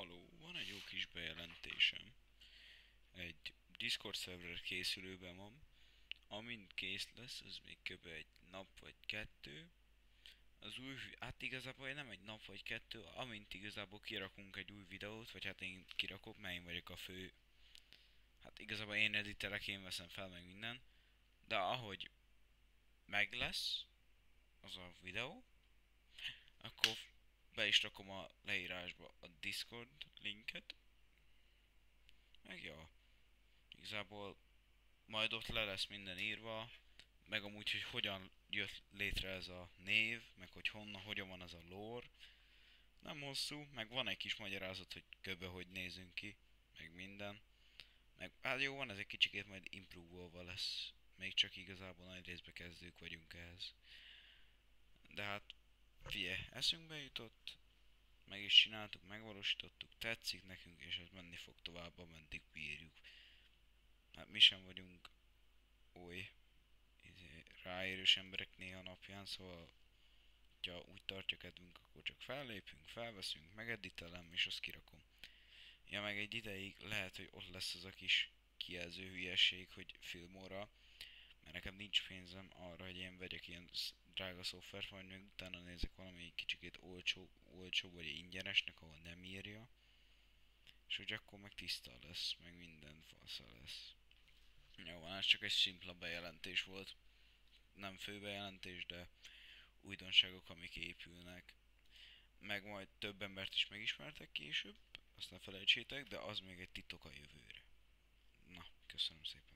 Haló, van egy jó kis bejelentésem. Egy Discord server készülőben van. Amint kész lesz, az még kb. Egy nap vagy kettő. Az új, hát igazából nem egy nap vagy kettő, amint igazából kirakunk egy új videót, vagy hát én kirakok, mert én vagyok a fő. Hát igazából én editerek, én veszem fel meg minden. De ahogy meg lesz az a videó, akkor be is rakom a leírásba a Discord linket. Meg ja, igazából majd ott le lesz minden írva, meg amúgy, hogy hogyan jött létre ez a név, meg hogy honnan, hogyan van ez a lore. Nem hosszú, meg van egy kis magyarázat, hogy köbe hogy nézünk ki, meg minden. Meg hát jó van, ez egy kicsikét majd improve lesz. Még csak igazából nagy részbe kezdők vagyunk ehhez. De hát figyelj, eszünkbe jutott, meg is csináltuk, megvalósítottuk, tetszik nekünk, és ez menni fog tovább, ameddig bírjuk. Hát mi sem vagyunk oly ráérős emberek néha napján, szóval ha úgy tartja kedvünk, akkor csak fellépünk, felveszünk, megeditelem, és azt kirakom. Ja, meg egy ideig lehet, hogy ott lesz az a kis kijelző hülyeség, hogy Filmora, mert nekem nincs pénzem arra, hogy én vegyek ilyen drága szoftvert, majd meg utána nézek valami kicsikét olcsó vagy ingyenesnek, ahol nem írja, és hogy akkor meg tiszta lesz, meg minden fasza lesz. Jó, van, ez csak egy szimpla bejelentés volt, nem fő bejelentés, de újdonságok, amik épülnek, meg majd több embert is megismertek később, azt ne felejtsétek, de az még egy titok a jövőre. Na, köszönöm szépen.